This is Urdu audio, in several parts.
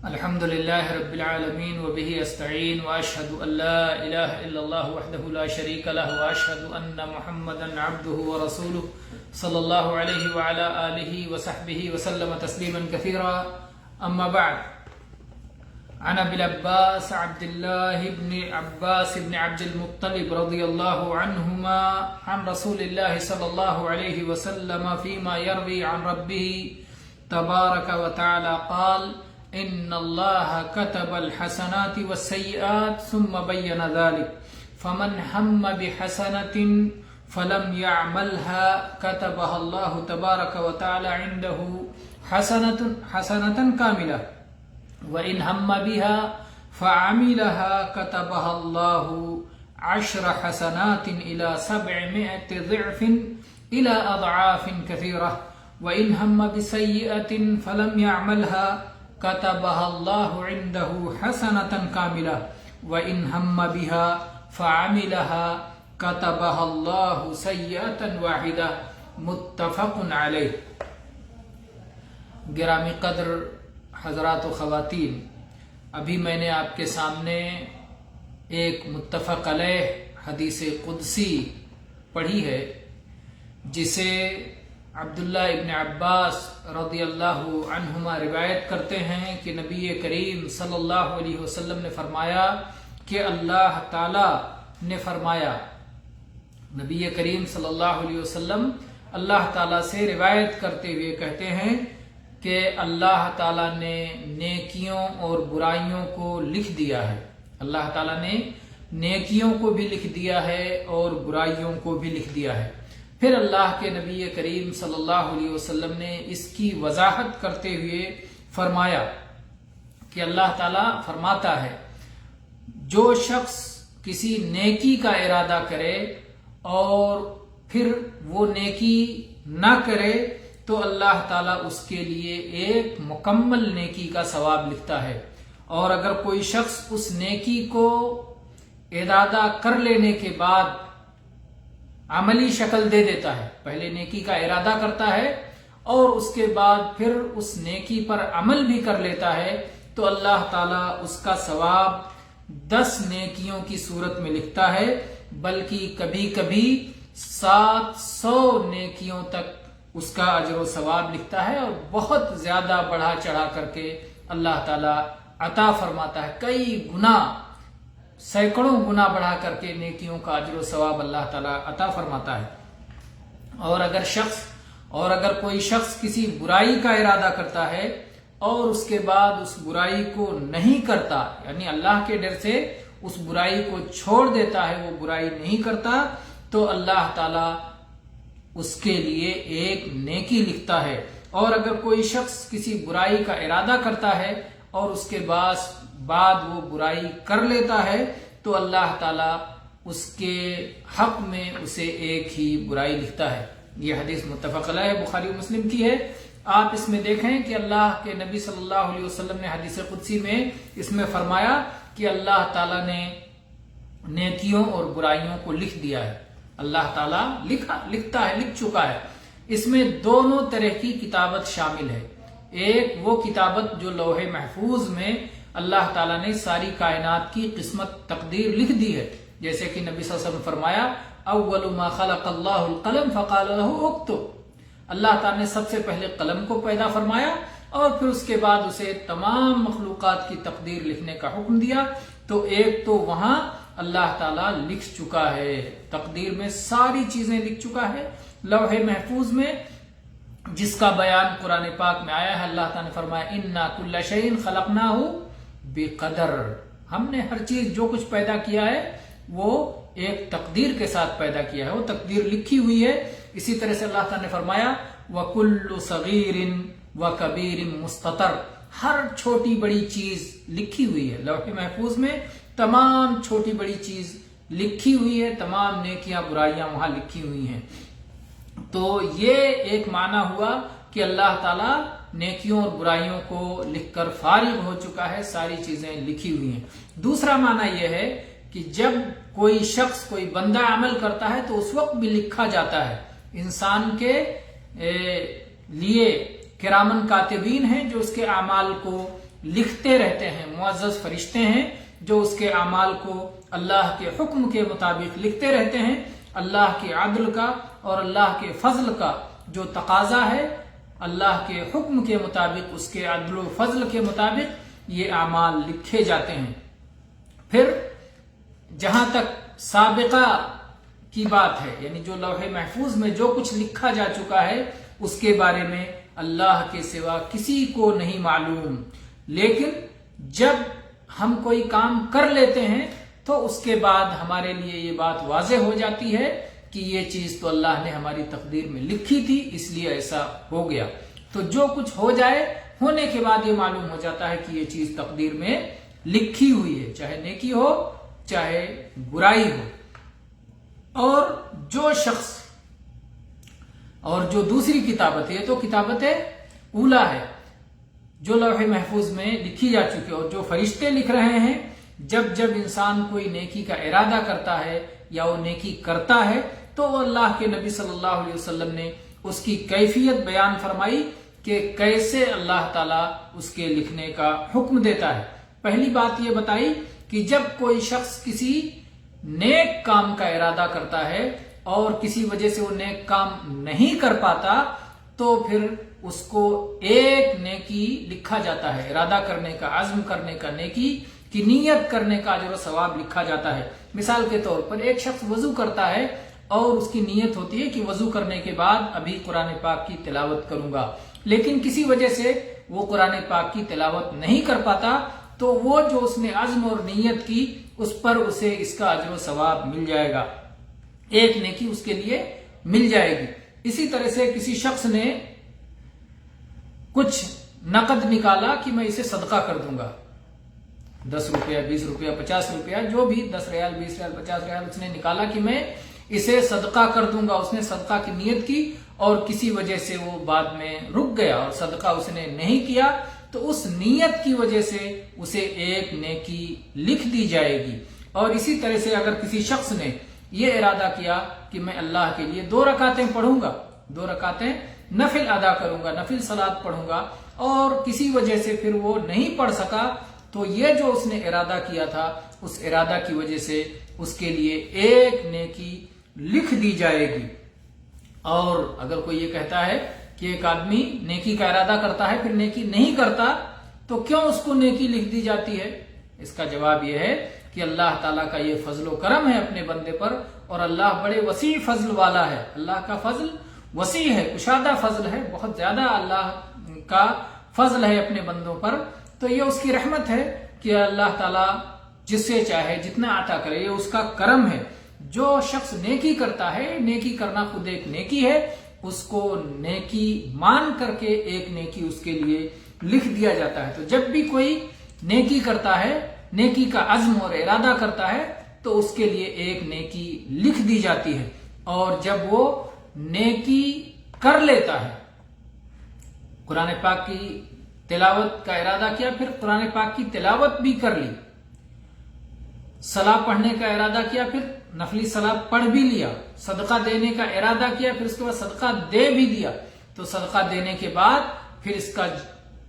الحمد لله رب العالمين وبه استعين واشهد ان لا اله الا الله وحده لا شريك له واشهد ان محمدا عبده ورسوله صلى الله عليه وعلى اله وصحبه وسلم تسليما كثيرا. اما بعد، عن ابي العباس عبد الله بن عباس بن عبد المطلب رضي الله عنهما عن رسول الله صلى الله عليه وسلم فيما يروي عن ربه تبارك وتعالى قال: ان الله كتب الحسنات والسيئات ثم بين ذلك فمن هم بحسنة فلم يعملها كتبها الله تبارك وتعالى عنده حسنة كاملة وإن هم بها فعملها كتبها الله 10 حسنات إلى 700 ضعف إلى أضعاف كثيرة وإن هم بسيئة فلم يعملها كتبها الله عنده حسنة كاملة وإن هم بها فعملها كتبها الله سيئة واحدة متفق علیہ. گرامی قدر حضرات و خواتین، ابھی میں نے آپ کے سامنے ایک متفق علیہ حدیث قدسی پڑھی ہے جسے عبداللہ ابن عباس رضی اللہ عنہما روایت کرتے ہیں کہ نبی کریم صلی اللہ علیہ وسلم نے فرمایا کہ اللہ تعالی نے فرمایا. نبی کریم صلی اللہ علیہ وسلم اللہ تعالی سے روایت کرتے ہوئے کہتے ہیں کہ اللہ تعالی نے نیکیوں اور برائیوں کو لکھ دیا ہے. اللہ تعالی نے نیکیوں کو بھی لکھ دیا ہے اور برائیوں کو بھی لکھ دیا ہے. پھر اللہ کے نبی کریم صلی اللہ علیہ وسلم نے اس کی وضاحت کرتے ہوئے فرمایا کہ اللہ تعالیٰ فرماتا ہے جو شخص کسی نیکی کا ارادہ کرے اور پھر وہ نیکی نہ کرے تو اللہ تعالیٰ اس کے لیے ایک مکمل نیکی کا ثواب لکھتا ہے. اور اگر کوئی شخص اس نیکی کو ارادہ کر لینے کے بعد عملی شکل دے دیتا ہے، پہلے نیکی کا ارادہ کرتا ہے اور اس کے بعد پھر اس نیکی پر عمل بھی کر لیتا ہے تو اللہ تعالیٰ اس کا ثواب 10 نیکیوں کی صورت میں لکھتا ہے، بلکہ کبھی کبھی 700 نیکیوں تک اس کا اجر و ثواب لکھتا ہے اور بہت زیادہ بڑھا چڑھا کر کے اللہ تعالیٰ عطا فرماتا ہے. کئی گنا، سینکڑوں گنا بڑھا کر کے نیکیوں کا اجر و ثواب اللہ تعالیٰ عطا فرماتا ہے. اور اگر کوئی شخص کسی برائی کا ارادہ کرتا ہے اور اس کے بعد اس برائی کو نہیں کرتا، یعنی اللہ کے ڈر سے اس برائی کو چھوڑ دیتا ہے، وہ برائی نہیں کرتا، تو اللہ تعالیٰ اس کے لیے ایک نیکی لکھتا ہے. اور اگر کوئی شخص کسی برائی کا ارادہ کرتا ہے اور اس کے بعد وہ برائی کر لیتا ہے تو اللہ تعالیٰ اس کے حق میں اسے ایک ہی برائی لکھتا ہے. یہ حدیث متفق علیہ بخاری و مسلم کی ہے. آپ اس میں دیکھیں کہ اللہ کے نبی صلی اللہ علیہ وسلم نے حدیث قدسی میں اس میں فرمایا کہ اللہ تعالیٰ نے نیکیوں اور برائیوں کو لکھ دیا ہے. اللہ تعالیٰ لکھتا ہے، لکھ چکا ہے. اس میں دونوں طرح کی کتابت شامل ہے. ایک وہ کتابت جو لوح محفوظ میں اللہ تعالیٰ نے ساری کائنات کی قسمت تقدیر لکھ دی ہے، جیسے کہ نبی صلی اللہ علیہ وسلم نے فرمایا اول ما خلق اللہ القلم فقال له اکتب. اللہ تعالیٰ نے سب سے پہلے قلم کو پیدا فرمایا اور پھر اس کے بعد اسے تمام مخلوقات کی تقدیر لکھنے کا حکم دیا. تو ایک تو وہاں اللہ تعالیٰ لکھ چکا ہے، تقدیر میں ساری چیزیں لکھ چکا ہے لوح محفوظ میں، جس کا بیان قرآن پاک میں آیا ہے. اللہ تعالیٰ نے فرمایا انا کل شیء خلقناہ بقدر. ہم نے ہر چیز جو کچھ پیدا کیا ہے وہ ایک تقدیر کے ساتھ پیدا کیا ہے، وہ تقدیر لکھی ہوئی ہے. اسی طرح سے اللہ تعالیٰ نے فرمایا وَكُلُّ صَغِيرٍ وَكَبِيرٍ مُسْتَطَرٍ. ہر چھوٹی بڑی چیز لکھی ہوئی ہے لوح محفوظ میں، تمام چھوٹی بڑی چیز لکھی ہوئی ہے، تمام نیکیاں برائیاں وہاں لکھی ہوئی ہیں. تو یہ ایک معنی ہوا کہ اللہ تعالیٰ نیکیوں اور برائیوں کو لکھ کر فارغ ہو چکا ہے، ساری چیزیں لکھی ہوئی ہیں. دوسرا معنی یہ ہے کہ جب کوئی شخص، کوئی بندہ عمل کرتا ہے تو اس وقت بھی لکھا جاتا ہے. انسان کے لیے کرامن کاتبین ہیں جو اس کے اعمال کو لکھتے رہتے ہیں، معزز فرشتے ہیں جو اس کے اعمال کو اللہ کے حکم کے مطابق لکھتے رہتے ہیں۔ اللہ کے عدل کا اور اللہ کے فضل کا جو تقاضا ہے، اللہ کے حکم کے مطابق، اس کے عدل و فضل کے مطابق یہ اعمال لکھے جاتے ہیں۔ پھر جہاں تک سابقہ کی بات ہے، یعنی جو لوح محفوظ میں جو کچھ لکھا جا چکا ہے اس کے بارے میں اللہ کے سوا کسی کو نہیں معلوم، لیکن جب ہم کوئی کام کر لیتے ہیں تو اس کے بعد ہمارے لیے یہ بات واضح ہو جاتی ہے کہ یہ چیز تو اللہ نے ہماری تقدیر میں لکھی تھی، اس لیے ایسا ہو گیا۔ تو جو کچھ ہو جائے، ہونے کے بعد یہ معلوم ہو جاتا ہے کہ یہ چیز تقدیر میں لکھی ہوئی ہے، چاہے نیکی ہو چاہے برائی ہو۔ اور جو شخص، اور جو دوسری کتابت ہے تو کتابت اولا ہے جو لوح محفوظ میں لکھی جا چکی ہے، اور جو فرشتے لکھ رہے ہیں جب جب انسان کوئی نیکی کا ارادہ کرتا ہے یا وہ نیکی کرتا ہے تو اللہ کے نبی صلی اللہ علیہ وسلم نے اس کی کیفیت بیان فرمائی کہ کیسے اللہ تعالیٰ اس کے لکھنے کا حکم دیتا ہے۔ پہلی بات یہ بتائی کہ جب کوئی شخص کسی نیک کام کا ارادہ کرتا ہے اور کسی وجہ سے وہ نیک کام نہیں کر پاتا تو پھر اس کو ایک نیکی لکھا جاتا ہے، ارادہ کرنے کا، عزم کرنے کا، نیکی کی نیت کرنے کا اجر و ثواب لکھا جاتا ہے۔ مثال کے طور پر ایک شخص وضو کرتا ہے اور اس کی نیت ہوتی ہے کہ وضو کرنے کے بعد ابھی قرآن پاک کی تلاوت کروں گا، لیکن کسی وجہ سے وہ قرآن پاک کی تلاوت نہیں کر پاتا تو وہ جو اس نے عزم اور نیت کی اس پر اسے اس کا اجر و ثواب مل جائے گا، ایک نیکی اس کے لیے مل جائے گی۔ اسی طرح سے کسی شخص نے کچھ نقد نکالا کہ میں اسے صدقہ کر دوں گا، 10 روپیہ 20 روپیہ 50 روپیہ جو بھی، 10 ریال 20 ریال 50 ریال اس نے نکالا کہ میں اسے صدقہ کر دوں گا، اس نے صدقہ کی نیت کی اور کسی وجہ سے وہ بعد میں رک گیا اور صدقہ اس نے نہیں کیا تو اس نیت کی وجہ سے اسے ایک نیکی لکھ دی جائے گی۔ اور اسی طرح سے اگر کسی شخص نے یہ ارادہ کیا کہ میں اللہ کے لیے 2 رکعتیں پڑھوں گا، 2 رکعتیں نفل ادا کروں گا، نفل صلاۃ پڑھوں گا، اور کسی وجہ سے پھر وہ نہیں پڑھ سکا تو یہ جو اس نے ارادہ کیا تھا اس ارادہ کی وجہ سے اس کے لیے ایک نیکی لکھ دی جائے گی۔ اور اگر کوئی یہ کہتا ہے کہ ایک آدمی نیکی کا ارادہ کرتا ہے پھر نیکی نہیں کرتا تو کیوں اس کو نیکی لکھ دی جاتی ہے، اس کا جواب یہ ہے کہ اللہ تعالیٰ کا یہ فضل و کرم ہے اپنے بندے پر، اور اللہ بڑے وسیع فضل والا ہے، اللہ کا فضل وسیع ہے، کشادہ فضل ہے، بہت زیادہ اللہ کا فضل ہے اپنے بندوں پر۔ تو یہ اس کی رحمت ہے کہ اللہ تعالیٰ جس سے چاہے جتنا عطا کرے، یہ اس کا کرم ہے۔ جو شخص نیکی کرتا ہے، نیکی کرنا خود ایک نیکی ہے، اس کو نیکی مان کر کے ایک نیکی اس کے لیے لکھ دیا جاتا ہے۔ تو جب بھی کوئی نیکی کرتا ہے، نیکی کا عزم اور ارادہ کرتا ہے تو اس کے لیے ایک نیکی لکھ دی جاتی ہے، اور جب وہ نیکی کر لیتا ہے، قرآن پاک کی تلاوت کا ارادہ کیا، پھر قرآن پاک کی تلاوت بھی کر لی، صلاح پڑھنے کا ارادہ کیا، پھر نفلی صلاح پڑھ بھی لیا، صدقہ دینے کا ارادہ کیا، پھر اس کے بعد صدقہ دے بھی دیا، تو صدقہ دینے کے بعد پھر اس کا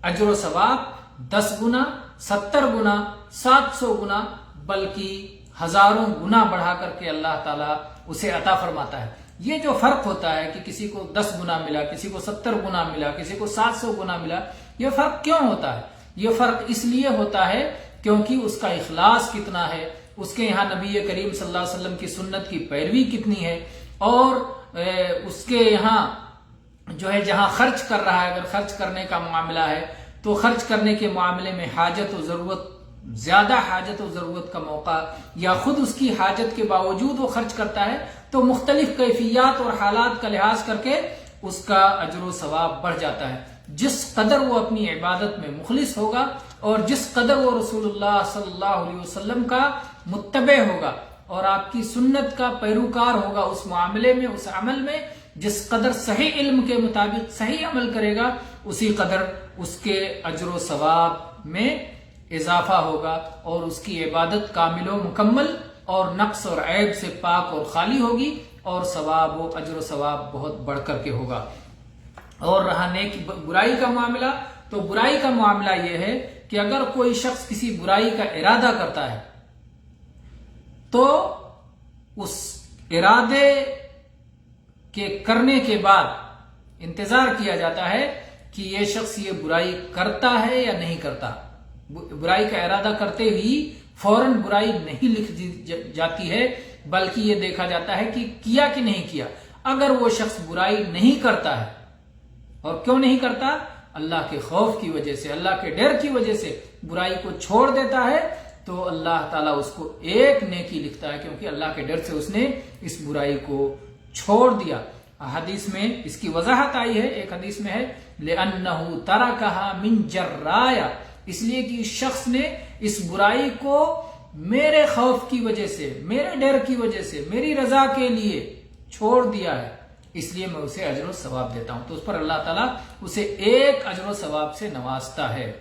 اجر و ثواب 10 گنا، 70 گنا، 700 گنا، بلکہ ہزاروں گنا بڑھا کر کے اللہ تعالیٰ اسے عطا فرماتا ہے۔ یہ جو فرق ہوتا ہے کہ کسی کو 10 گنا ملا، کسی کو 70 گنا ملا، کسی کو 700 گنا ملا، یہ فرق کیوں ہوتا ہے؟ یہ فرق اس لیے ہوتا ہے کیونکہ اس کا اخلاص کتنا ہے، اس کے یہاں نبی کریم صلی اللہ علیہ وسلم کی سنت کی پیروی کتنی ہے، اور اس کے یہاں جو ہے جہاں خرچ کر رہا ہے، اگر خرچ کرنے کا معاملہ ہے تو خرچ کرنے کے معاملے میں حاجت و ضرورت، زیادہ حاجت و ضرورت کا موقع، یا خود اس کی حاجت کے باوجود وہ خرچ کرتا ہے تو مختلف کیفیات اور حالات کا لحاظ کر کے اس کا اجر و ثواب بڑھ جاتا ہے۔ جس قدر وہ اپنی عبادت میں مخلص ہوگا اور جس قدر وہ رسول اللہ صلی اللہ علیہ وسلم کا متبع ہوگا اور آپ کی سنت کا پیروکار ہوگا اس معاملے میں، اس عمل میں، جس قدر صحیح علم کے مطابق صحیح عمل کرے گا اسی قدر اس کے اجر و ثواب میں اضافہ ہوگا، اور اس کی عبادت کامل و مکمل اور نقص اور عیب سے پاک اور خالی ہوگی، اور ثواب و اجر و ثواب بہت بڑھ کر کے ہوگا۔ اور رہا نیکی برائی کا معاملہ، تو برائی کا معاملہ یہ ہے کہ اگر کوئی شخص کسی برائی کا ارادہ کرتا ہے تو اس ارادے کے کرنے کے بعد انتظار کیا جاتا ہے کہ یہ شخص یہ برائی کرتا ہے یا نہیں کرتا. برائی کا ارادہ کرتے ہی فوراً برائی نہیں لکھ دی جاتی ہے، بلکہ یہ دیکھا جاتا ہے کہ کیا کہ نہیں کیا. اگر وہ شخص برائی نہیں کرتا ہے، اور کیوں نہیں کرتا؟ اللہ کے خوف کی وجہ سے، اللہ کے ڈر کی وجہ سے برائی کو چھوڑ دیتا ہے، تو اللہ تعالیٰ اس کو ایک نیکی لکھتا ہے، کیونکہ اللہ کے ڈر سے اس نے اس برائی کو چھوڑ دیا. حدیث میں اس کی وضاحت آئی ہے. ایک حدیث میں ہے لِأَنَّهُ تَرَكَهَا مِن جَرَّايَ، اس لیے کہ اس شخص نے اس برائی کو میرے خوف کی وجہ سے، میرے ڈر کی وجہ سے، میری رضا کے لیے چھوڑ دیا ہے، اس لیے میں اسے اجر و ثواب دیتا ہوں. تو اس پر اللہ تعالیٰ اسے ایک اجر و ثواب سے نوازتا ہے.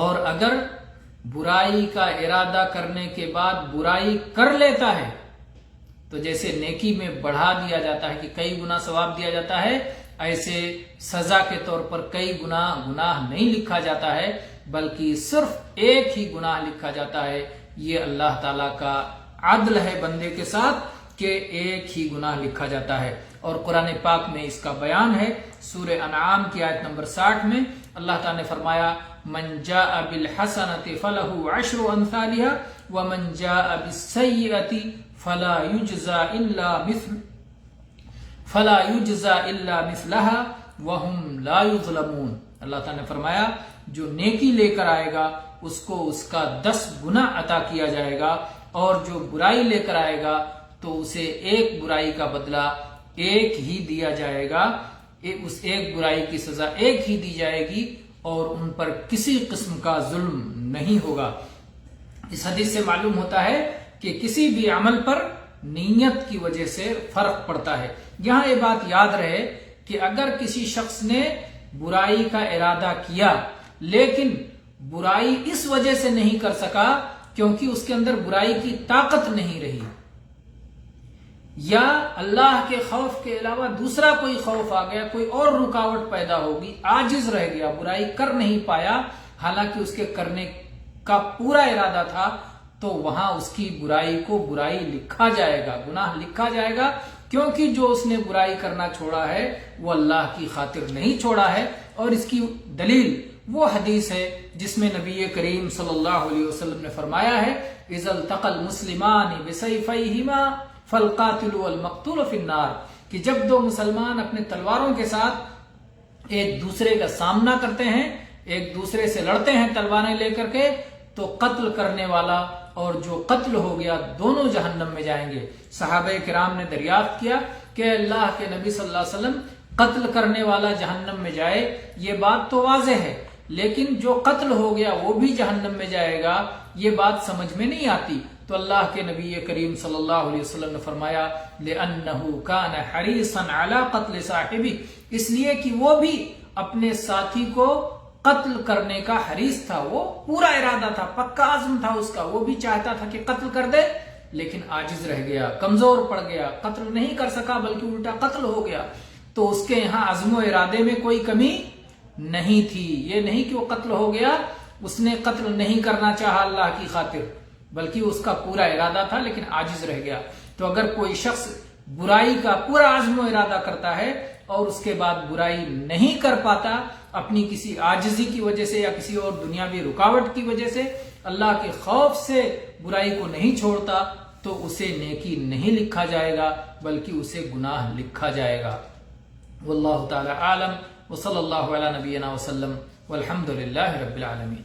اور اگر برائی کا ارادہ کرنے کے بعد برائی کر لیتا ہے تو جیسے نیکی میں بڑھا دیا جاتا ہے کہ کئی گنا ثواب دیا جاتا ہے، ایسے سزا کے طور پر کئی گناہ نہیں لکھا جاتا ہے، بلکہ صرف ایک ہی گناہ لکھا جاتا ہے. یہ اللہ تعالیٰ کا عدل ہے بندے کے ساتھ کہ ایک ہی گناہ لکھا جاتا ہے. اور قرآن پاک میں اس کا بیان ہے. سورہ انعام کی آیت نمبر 60 میں اللہ تعالیٰ نے فرمایا من جاء بالحسنۃ فلہ عشر امثالها ومن جاء بالسیئۃ فلا یجزا الا مثلها وهم لا یظلمون. اللہ تعالیٰ نے فرمایا جو نیکی لے کر آئے گا اس کو اس کا 10 گنا عطا کیا جائے گا، اور جو برائی لے کر آئے گا تو اسے ایک برائی کا بدلہ ایک ہی دیا جائے گا، اس ایک برائی کی سزا ایک ہی دی جائے گی، اور ان پر کسی قسم کا ظلم نہیں ہوگا. اس حدیث سے معلوم ہوتا ہے کہ کسی بھی عمل پر نیت کی وجہ سے فرق پڑتا ہے. یہاں یہ بات یاد رہے کہ اگر کسی شخص نے برائی کا ارادہ کیا لیکن برائی اس وجہ سے نہیں کر سکا کیونکہ اس کے اندر برائی کی طاقت نہیں رہی، یا اللہ کے خوف کے علاوہ دوسرا کوئی خوف آ گیا، کوئی اور رکاوٹ پیدا ہوگی، عاجز رہ گیا، برائی کر نہیں پایا حالانکہ اس کے کرنے کا پورا ارادہ تھا، تو وہاں اس کی برائی کو برائی لکھا جائے گا، گناہ لکھا جائے گا، کیونکہ جو اس نے برائی کرنا چھوڑا ہے وہ اللہ کی خاطر نہیں چھوڑا ہے. اور اس کی دلیل وہ حدیث ہے جس میں نبی کریم صلی اللہ علیہ وسلم نے فرمایا ہے اذا التقى المسلمان بسيفيهما فالقاتل والمقتول في النار، کہ جب دو مسلمان اپنے تلواروں کے ساتھ ایک دوسرے کا سامنا کرتے ہیں، ایک دوسرے سے لڑتے ہیں تلواریں لے کر کے، تو قتل کرنے والا اور جو قتل ہو گیا دونوں جہنم میں جائیں گے. صحابہ کرام نے دریافت کیا کہ اللہ کے نبی صلی اللہ علیہ وسلم قتل کرنے والا جہنم میں جائے، یہ بات تو واضح ہے، لیکن جو قتل ہو گیا وہ بھی جہنم میں جائے گا، یہ بات سمجھ میں نہیں آتی. تو اللہ کے نبی کریم صلی اللہ علیہ وسلم نے فرمایا لِأَنَّهُ كَانَ حَرِيصًا عَلَى قَتْلِ صَاحِبِهِ، اس لیے کہ وہ بھی اپنے ساتھی کو قتل کرنے کا حریص تھا، وہ پورا ارادہ تھا، پکا عزم تھا اس کا، وہ بھی چاہتا تھا کہ قتل کر دے، لیکن عاجز رہ گیا، کمزور پڑ گیا، قتل نہیں کر سکا بلکہ الٹا قتل ہو گیا. تو اس کے یہاں عزم و ارادے میں کوئی کمی نہیں تھی. یہ نہیں کہ وہ قتل ہو گیا، اس نے قتل نہیں کرنا چاہا اللہ کی خاطر، بلکہ اس کا پورا ارادہ تھا لیکن عاجز رہ گیا. تو اگر کوئی شخص برائی کا پورا عزم و ارادہ کرتا ہے اور اس کے بعد برائی نہیں کر پاتا اپنی کسی عاجزی کی وجہ سے یا کسی اور دنیاوی رکاوٹ کی وجہ سے، اللہ کے خوف سے برائی کو نہیں چھوڑتا، تو اسے نیکی نہیں لکھا جائے گا بلکہ اسے گناہ لکھا جائے گا. واللہ تعالی عالم، وصلی اللہ علی نبینا وسلم، والحمد للہ رب العالمین.